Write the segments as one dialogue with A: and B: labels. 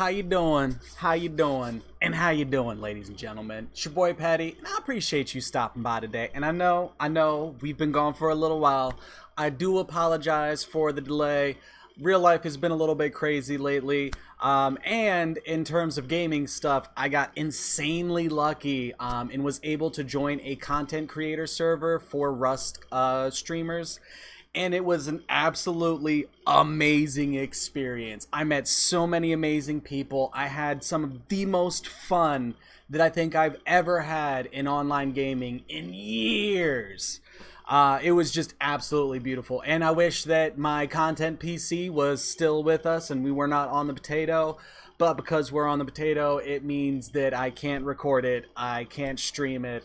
A: How you doing? How you doing? And how you doing, ladies and gentlemen? It's your boy Patty, and I appreciate you stopping by today. And I know, we've been gone for a little while. I do apologize for the delay. Real life has been a little bit crazy lately. And in terms of gaming stuff, I got insanely lucky and was able to join a content creator server for Rust streamers, and it was an absolutely amazing experience. I met so many amazing people. I had some of the most fun that I think I've ever had in online gaming in years. It was just absolutely beautiful, and I wish that my content PC was still with us and we were not on the potato. But because we're on the potato, it means that I can't record it, I can't stream it.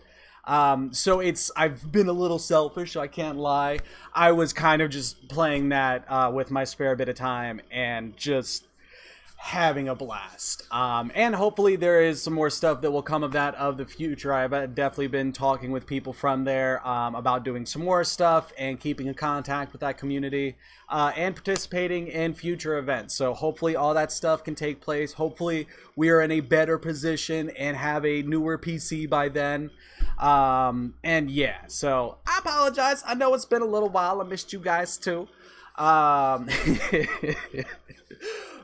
A: So I've been a little selfish, I can't lie. I was kind of just playing that with my spare bit of time and just having a blast. And hopefully there is some more stuff that will come of that of the future. I've definitely been talking with people from there about doing some more stuff and keeping in contact with that community and participating in future events. So hopefully all that stuff can take place. Hopefully we are in a better position and have a newer PC by then. And yeah, so I apologize. I know it's been a little while. I missed you guys too.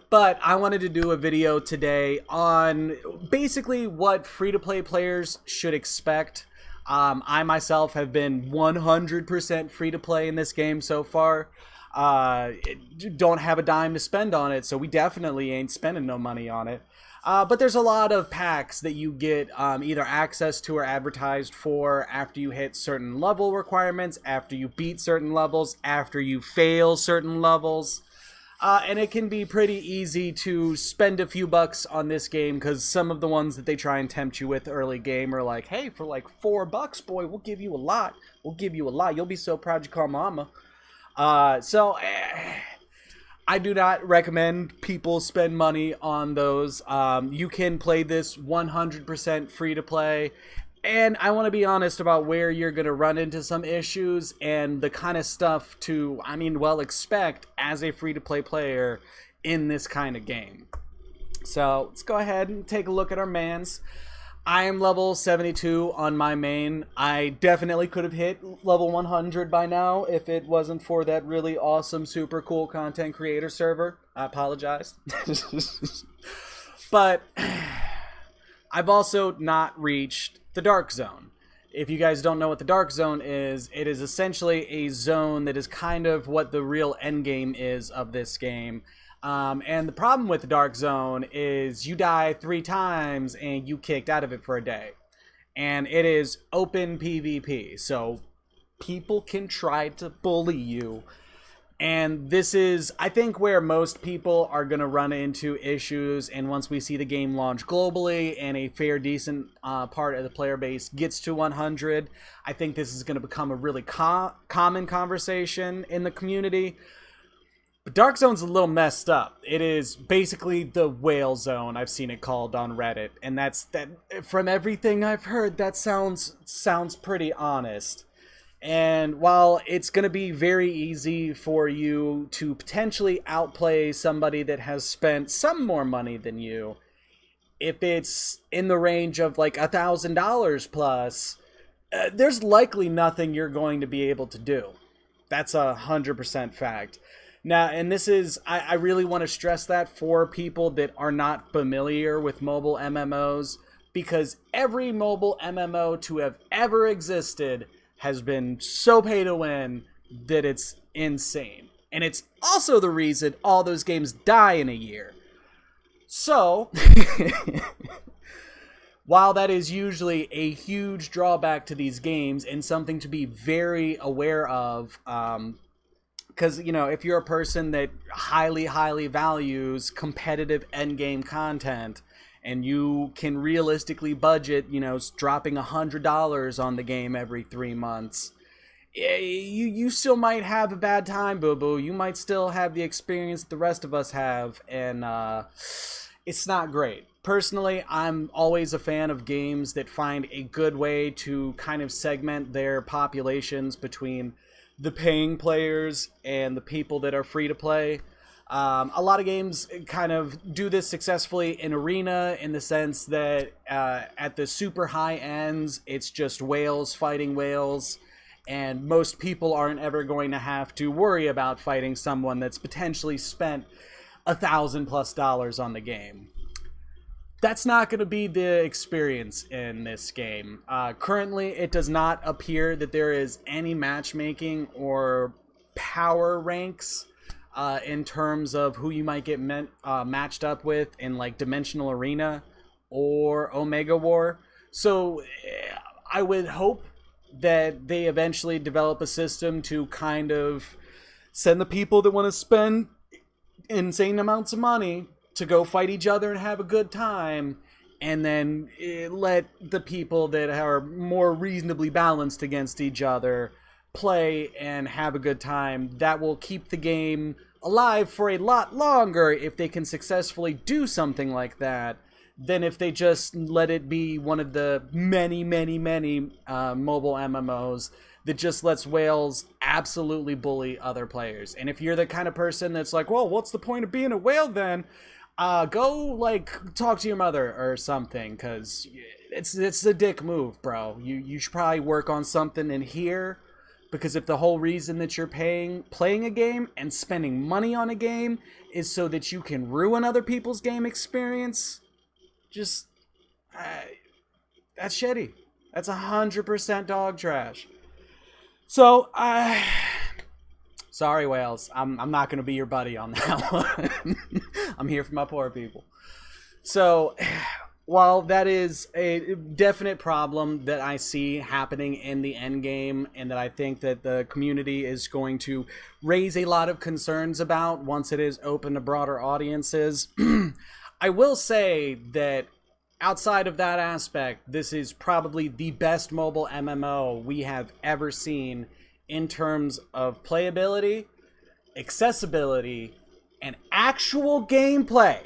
A: But I wanted to do a video today on basically what free-to-play players should expect. I myself have been 100% free-to-play in this game so far. Don't have a dime to spend on it, so we definitely ain't spending no money on it. But there's a lot of packs that you get either access to or advertised for after you hit certain level requirements, after you beat certain levels, after you fail certain levels. And it can be pretty easy to spend a few bucks on this game because some of the ones that they try and tempt you with early game are like, hey, for like $4, boy, we'll give you a lot. We'll give you a lot. You'll be so proud you call mama. I do not recommend people spend money on those. You can play this 100% free to play. And I want to be honest about where you're going to run into some issues and the kind of stuff to, expect as a free-to-play player in this kind of game. So let's go ahead and take a look at our mans. I am level 72 on my main. I definitely could have hit level 100 by now if it wasn't for that really awesome, super cool content creator server. I apologize. But I've also not reached the Dark Zone. If you guys don't know what the Dark Zone is, it is essentially a zone that is kind of what the real end game is of this game. And the problem with the Dark Zone is you die 3 times and you kicked out of it for a day. And it is open PvP, so people can try to bully you. And this is, I think, where most people are going to run into issues. And once we see the game launch globally and a fair, decent part of the player base gets to 100, I think this is going to become a really common conversation in the community. But Dark Zone's a little messed up. It is basically the whale zone, I've seen it called on Reddit. And that from everything I've heard, that sounds pretty honest. And while it's going to be very easy for you to potentially outplay somebody that has spent some more money than you, if it's in the range of like $1,000 plus, there's likely nothing you're going to be able to do. That's 100% fact. Now, and this is, I really want to stress that for people that are not familiar with mobile MMOs, because every mobile MMO to have ever existed has been so pay to win that it's insane. And it's also the reason all those games die in a year. So, while that is usually a huge drawback to these games and something to be very aware of, because, if you're a person that highly values competitive endgame content, and you can realistically budget, dropping $100 on the game every 3 months, you still might have a bad time, boo-boo. You might still have the experience the rest of us have, and it's not great. Personally, I'm always a fan of games that find a good way to kind of segment their populations between the paying players and the people that are free to play. A lot of games kind of do this successfully in arena in the sense that at the super high ends, it's just whales fighting whales, and most people aren't ever going to have to worry about fighting someone that's potentially spent $1,000+ on the game. That's not going to be the experience in this game. Currently, it does not appear that there is any matchmaking or power ranks in terms of who you might get matched up with in like Dimensional Arena or Omega War. So I would hope that they eventually develop a system to kind of send the people that want to spend insane amounts of money to go fight each other and have a good time, and then let the people that are more reasonably balanced against each other play and have a good time. That will keep the game alive for a lot longer if they can successfully do something like that, than if they just let it be one of the many mobile MMOs that just lets whales absolutely bully other players. And if you're the kind of person that's like, well, what's the point of being a whale then? Go like talk to your mother or something, because it's a dick move, bro. You should probably work on something in here, because if the whole reason that you're playing a game and spending money on a game is so that you can ruin other people's game experience, just that's shitty. That's 100% dog trash. So sorry, whales. I'm not gonna be your buddy on that one. I'm here for my poor people. So, while that is a definite problem that I see happening in the end game, and that I think that the community is going to raise a lot of concerns about once it is open to broader audiences, I will say that outside of that aspect, this is probably the best mobile MMO we have ever seen in terms of playability, accessibility, and actual gameplay.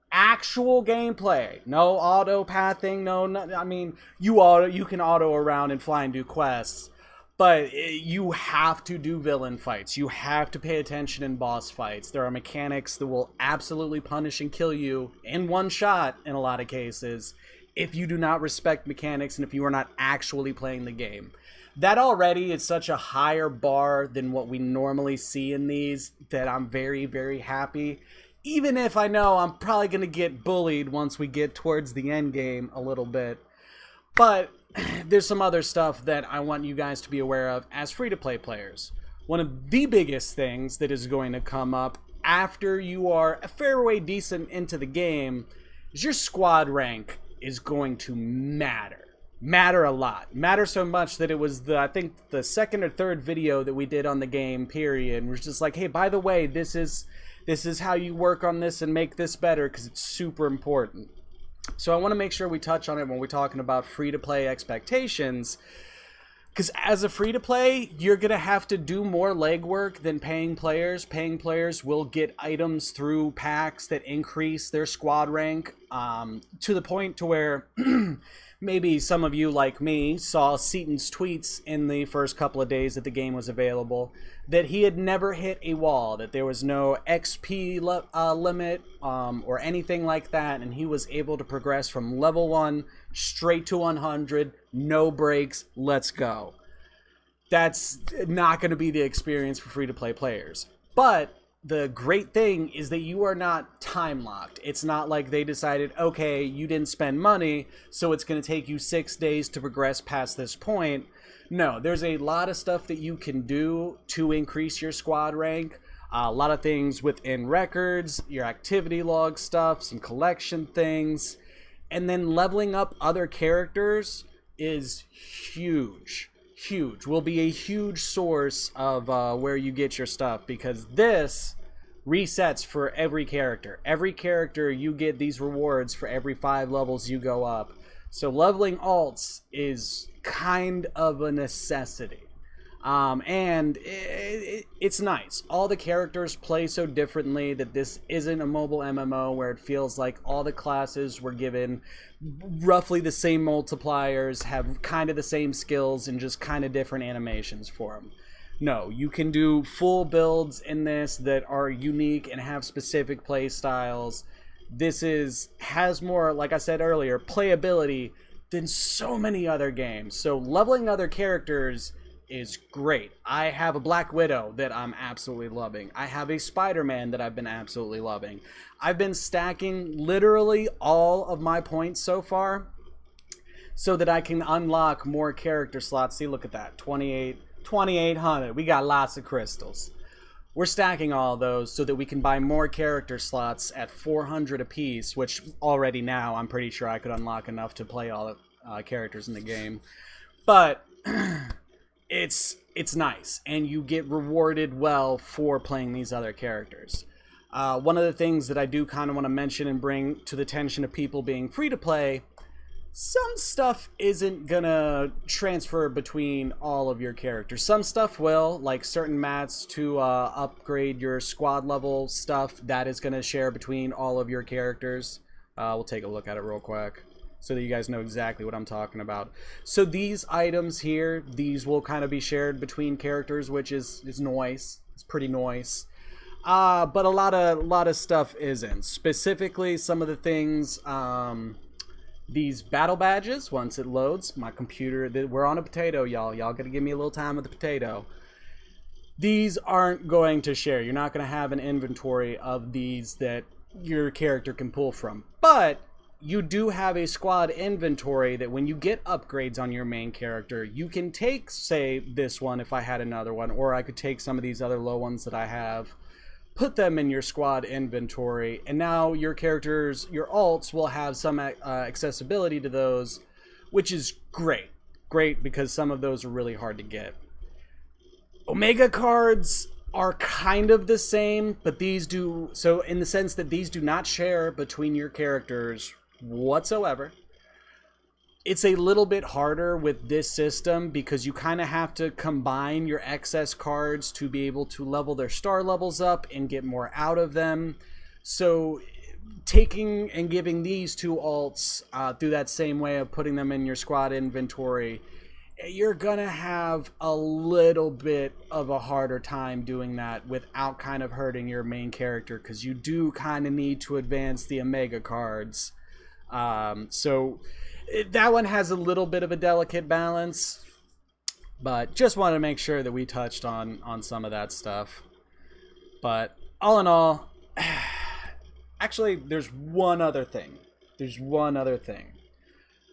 A: Actual gameplay. No auto pathing, no, I mean, you can auto around and fly and do quests, but you have to do villain fights. You have to pay attention in boss fights. There are mechanics that will absolutely punish and kill you in one shot in a lot of cases if you do not respect mechanics and if you are not actually playing the game. That already is such a higher bar than what we normally see in these that I'm very happy. Even if I know I'm probably going to get bullied once we get towards the end game a little bit. But there's some other stuff that I want you guys to be aware of as free-to-play players. One of the biggest things that is going to come up after you are a fair way decent into the game is your squad rank is going to matter. Matter a lot. Matter so much that it was I think the second or third video that we did on the game, period. We're just like, hey, by the way, this is how you work on this and make this better, because it's super important. So I want to make sure we touch on it when we're talking about free-to-play expectations, because as a free-to-play, you're going to have to do more legwork than paying players. Paying players will get items through packs that increase their squad rank to the point to where maybe some of you, like me, saw Seaton's tweets in the first couple of days that the game was available, that he had never hit a wall, that there was no XP limit or anything like that, and he was able to progress from level 1 straight to 100, no breaks, let's go. That's not going to be the experience for free-to-play players. But the great thing is that you are not time-locked. It's not like they decided, okay, you didn't spend money, so it's going to take you 6 days to progress past this point. No, there's a lot of stuff that you can do to increase your squad rank. A lot of things within records, your activity log stuff, some collection things. And then leveling up other characters is huge. Huge. Will be a huge source of where you get your stuff, because this resets for every character. Every character, you get these rewards for every 5 levels you go up. So leveling alts is kind of a necessity. And it's nice. All the characters play so differently that this isn't a mobile MMO where it feels like all the classes were given roughly the same multipliers, have kind of the same skills, and just kind of different animations for them. No, you can do full builds in this that are unique and have specific play styles. Has more, like I said earlier, playability than so many other games. So leveling other characters is great. I have a Black Widow that I'm absolutely loving. I have a Spider-Man that I've been absolutely loving. I've been stacking literally all of my points so far so that I can unlock more character slots. See, look at that. 2,800. We got lots of crystals. We're stacking all those so that we can buy more character slots at 400 apiece, which already now I'm pretty sure I could unlock enough to play all the characters in the game. But it's nice, and you get rewarded well for playing these other characters. One of the things that I do kind of want to mention and bring to the attention of people being free to play, some stuff isn't gonna transfer between all of your characters. Some stuff will, like certain mats to upgrade your squad level stuff, that is gonna share between all of your characters. We'll take a look at it real quick so that you guys know exactly what I'm talking about. So these items here, these will kind of be shared between characters, which is nice. It's pretty nice. But a lot of stuff isn't. Specifically, some of the things. These battle badges, once it loads, my computer, we're on a potato, y'all. Y'all gotta give me a little time with the potato. These aren't going to share. You're not gonna have an inventory of these that your character can pull from. But you do have a squad inventory that when you get upgrades on your main character, you can take, say, this one if I had another one, or I could take some of these other low ones that I have, put them in your squad inventory, and now your characters, your alts, will have some accessibility to those, which is great. Great, because some of those are really hard to get. Omega cards are kind of the same, but these do, so in the sense that these do not share between your characters whatsoever. It's a little bit harder with this system because you kind of have to combine your excess cards to be able to level their star levels up and get more out of them. So taking and giving these two alts through that same way of putting them in your squad inventory, you're gonna have a little bit of a harder time doing that without kind of hurting your main character, because you do kind of need to advance the Omega cards. So that one has a little bit of a delicate balance, but just wanted to make sure that we touched on some of that stuff. But all in all, actually, there's one other thing.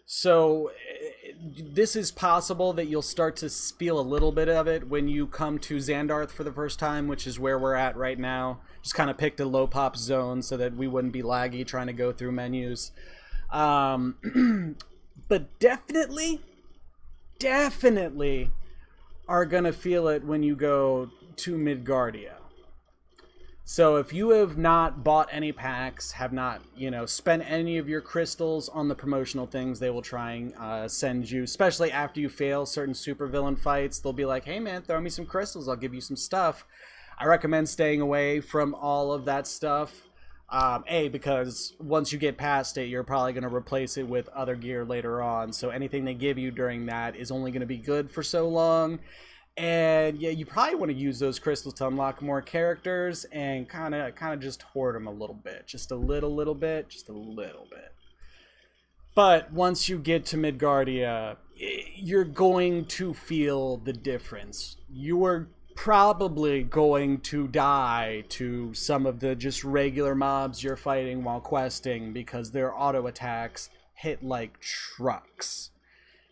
A: So this is possible that you'll start to feel a little bit of it when you come to Xandarth for the first time, which is where we're at right now. Just kind of picked a low pop zone so that we wouldn't be laggy trying to go through menus. But definitely are gonna feel it when you go to Midgardia. So if you have not bought any packs, have not, spent any of your crystals on the promotional things they will try and send you, especially after you fail certain supervillain fights, they'll be like, hey man, throw me some crystals, I'll give you some stuff. I recommend staying away from all of that stuff. Because once you get past it, you're probably going to replace it with other gear later on. So anything they give you during that is only going to be good for so long. And yeah, you probably want to use those crystals to unlock more characters and kind of just hoard them a little bit. Just a little bit. But once you get to Midgardia, you're going to feel the difference. You are probably going to die to some of the just regular mobs you're fighting while questing because their auto attacks hit like trucks.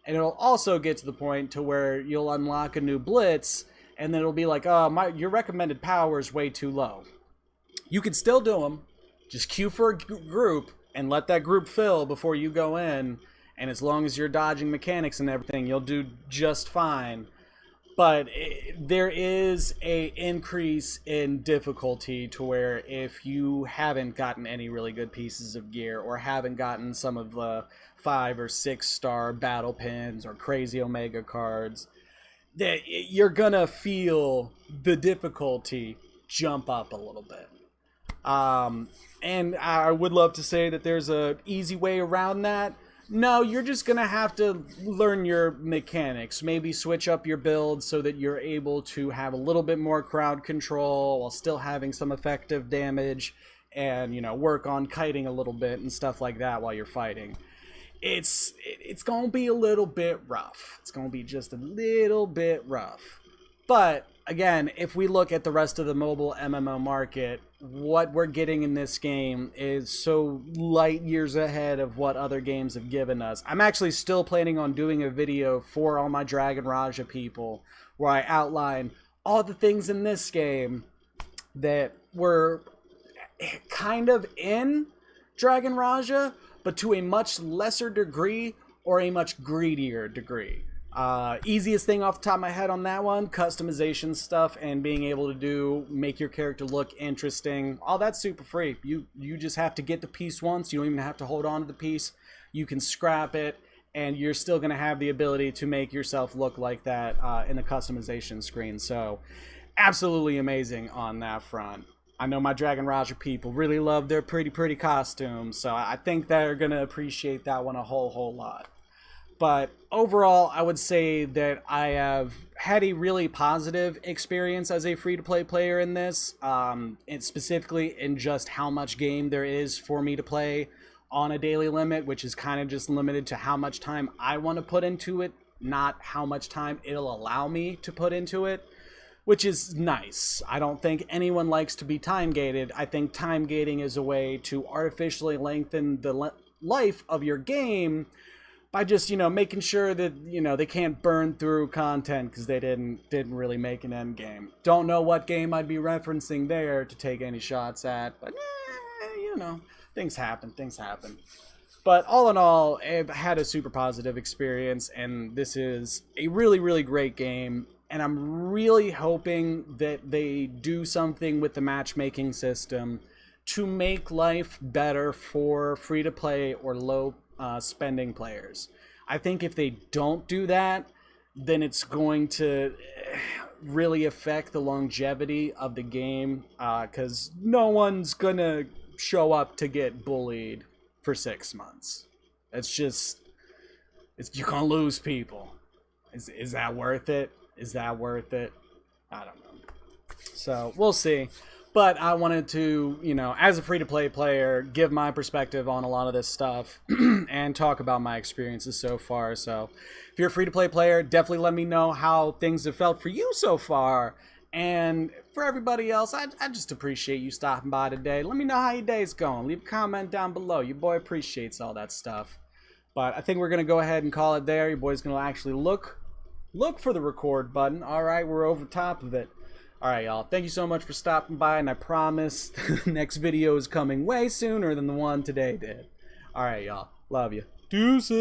A: And it'll also get to the point to where you'll unlock a new blitz and then it'll be like, oh, your recommended power is way too low. You can still do them. Just queue for a group and let that group fill before you go in. And as long as you're dodging mechanics and everything, you'll do just fine. But there is a increase in difficulty to where if you haven't gotten any really good pieces of gear or haven't gotten some of the 5 or 6 star battle pins or crazy Omega cards, that you're gonna feel the difficulty jump up a little bit. And I would love to say that there's an easy way around that, No, you're just gonna have to learn your mechanics. Maybe switch up your build so that you're able to have a little bit more crowd control while still having some effective damage, and you know, work on kiting a little bit and stuff like that while you're fighting. It's gonna be a little bit rough. It's gonna be just a little bit rough. But again, if we look at the rest of the mobile MMO market, what we're getting in this game is so light years ahead of what other games have given us. I'm actually still planning on doing a video for all my Dragon Raja people where I outline all the things in this game that were kind of in Dragon Raja, but to a much lesser degree or a much greedier degree. Easiest thing off the top of my head on that one, customization stuff and being able to make your character look interesting. All that's super free. You just have to get the piece once. You don't even have to hold on to the piece. You can scrap it, and you're still going to have the ability to make yourself look like that in the customization screen. So absolutely amazing on that front. I know my Dragon Raja people really love their pretty costumes, so I think they're going to appreciate that one a whole lot. But overall, I would say that I have had a really positive experience as a free-to-play player in this, and specifically in just how much game there is for me to play on a daily limit, which is kind of just limited to how much time I want to put into it, not how much time it'll allow me to put into it, which is nice. I don't think anyone likes to be time-gated. I think time-gating is a way to artificially lengthen the life of your game by just, you know, making sure that, you know, they can't burn through content because they didn't really make an end game. Don't know what game I'd be referencing there to take any shots at, but you know, things happen. But all in all, I've had a super positive experience, and this is a really great game. And I'm really hoping that they do something with the matchmaking system to make life better for free-to-play or low spending players. I think if they don't do that, then it's going to really affect the longevity of the game, because no one's gonna show up to get bullied for 6 months. You're gonna lose people. Is that worth it? Is that worth it? I don't know. So we'll see. But I wanted to, you know, as a free-to-play player, give my perspective on a lot of this stuff and talk about my experiences so far. So if you're a free-to-play player, definitely let me know how things have felt for you so far. And for everybody else, I just appreciate you stopping by today. Let me know how your day's going. Leave a comment down below. Your boy appreciates all that stuff. But I think we're going to go ahead and call it there. Your boy's going to actually look for the record button. All right, we're over top of it. All right, y'all. Thank you so much for stopping by, and I promise the next video is coming way sooner than the one today did. All right, y'all. Love you. Deuces.